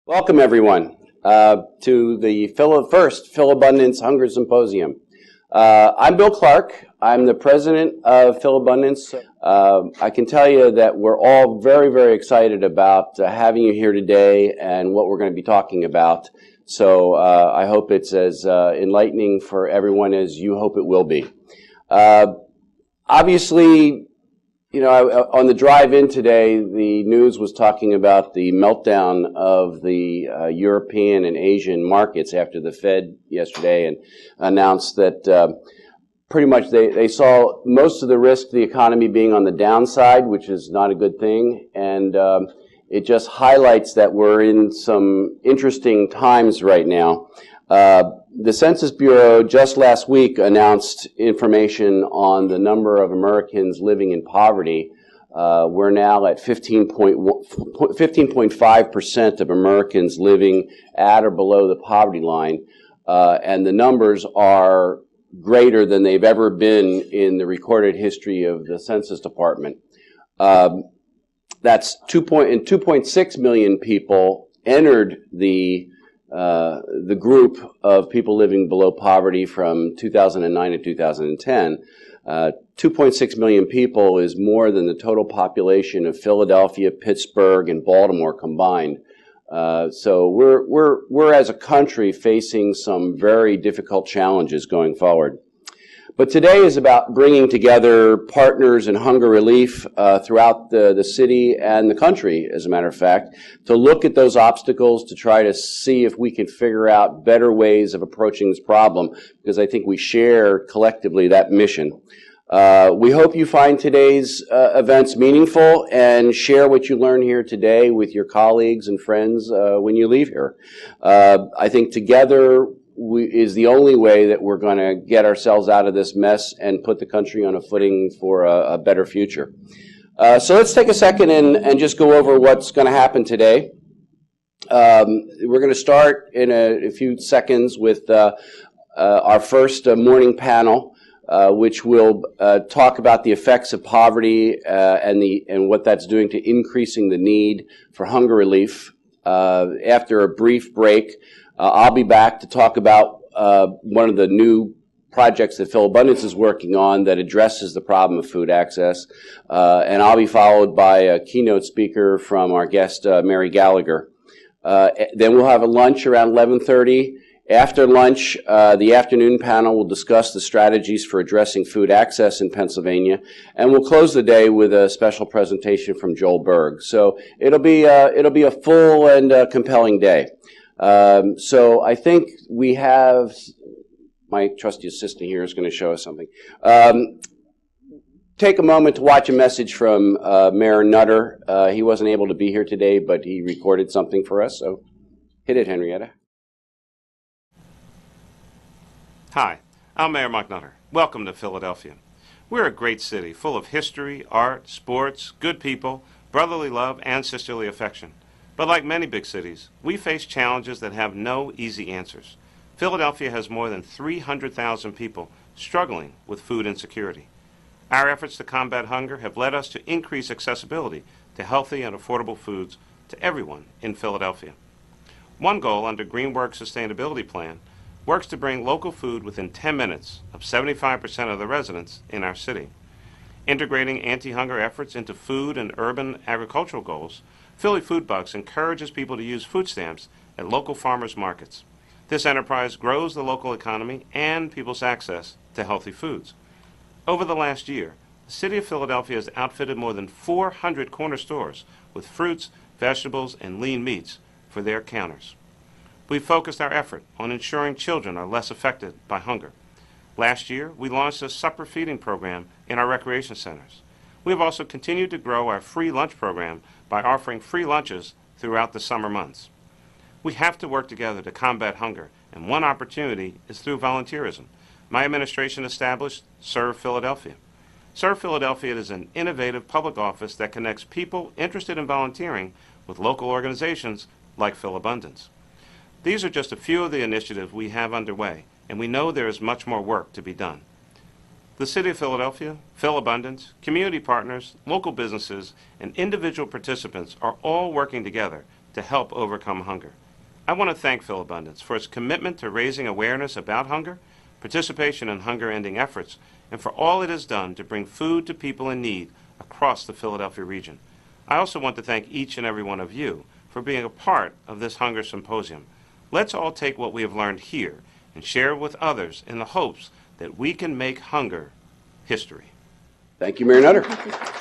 Welcome, everyone, to the first Philabundance Hunger Symposium. I'm Bill Clark. I'm the president of Philabundance. I can tell you that we're all very, very excited about having you here today and what we're going to be talking about. So I hope it's as enlightening for everyone as you hope it will be. Obviously, you know, on the drive in today, the news was talking about the meltdown of the European and Asian markets after the Fed yesterday and announced that pretty much they saw most of the risk of the economy being on the downside, which is not a good thing. And it just highlights that we're in some interesting times right now. The Census Bureau just last week announced information on the number of Americans living in poverty. We're now at 15.5% of Americans living at or below the poverty line, and the numbers are greater than they've ever been in the recorded history of the Census Department. That's 2.6 million people entered the group of people living below poverty from 2009 to 2010. 2.6 million people is more than the total population of Philadelphia, Pittsburgh, and Baltimore combined. So we're as a country facing some very difficult challenges going forward. But today is about bringing together partners in hunger relief throughout the city and the country, as a matter of fact, to look at those obstacles, to try to see if we can figure out better ways of approaching this problem, because I think we share collectively that mission. We hope you find today's events meaningful and share what you learn here today with your colleagues and friends when you leave here. I think together is the only way that we're going to get ourselves out of this mess and put the country on a footing for a better future. So let's take a second and just go over what's going to happen today. We're going to start in a few seconds with our first morning panel, which will talk about the effects of poverty and what that's doing to increasing the need for hunger relief. After a brief break, I'll be back to talk about one of the new projects that Philabundance is working on that addresses the problem of food access. And I'll be followed by a keynote speaker from our guest, Mary Gallagher. Then we'll have a lunch around 11:30. After lunch, the afternoon panel will discuss the strategies for addressing food access in Pennsylvania, and we'll close the day with a special presentation from Joel Berg. So it'll be a full and compelling day. So I think we have, my trusty assistant here is going to show us something. Take a moment to watch a message from Mayor Nutter. He wasn't able to be here today, but he recorded something for us, so hit it, Henrietta. Hi, I'm Mayor Mike Nutter. Welcome to Philadelphia. We're a great city full of history, art, sports, good people, brotherly love, and sisterly affection. But like many big cities, we face challenges that have no easy answers. Philadelphia has more than 300,000 people struggling with food insecurity. Our efforts to combat hunger have led us to increase accessibility to healthy and affordable foods to everyone in Philadelphia. One goal under Greenworks' sustainability plan works to bring local food within 10 minutes of 75% of the residents in our city. Integrating anti-hunger efforts into food and urban agricultural goals, Philly Food Bucks encourages people to use food stamps at local farmers markets. This enterprise grows the local economy and people's access to healthy foods. Over the last year, the city of Philadelphia has outfitted more than 400 corner stores with fruits, vegetables, and lean meats for their counters. We've focused our effort on ensuring children are less affected by hunger. Last year, we launched a supper feeding program in our recreation centers. We have also continued to grow our free lunch program by offering free lunches throughout the summer months. We have to work together to combat hunger, and one opportunity is through volunteerism. My administration established Serve Philadelphia. Serve Philadelphia is an innovative public office that connects people interested in volunteering with local organizations like Philabundance. These are just a few of the initiatives we have underway, and we know there is much more work to be done. The City of Philadelphia, Philabundance, community partners, local businesses, and individual participants are all working together to to help overcome hunger. I want to thank Philabundance for its commitment to raising awareness about hunger, participation in hunger-ending efforts, and for all it has done to bring food to people in need across the Philadelphia region. I also want to thank each and every one of you for being a part of this Hunger Symposium. Let's all take what we have learned here and share it with others in the hopes that we can make hunger history. Thank you, Mayor Nutter.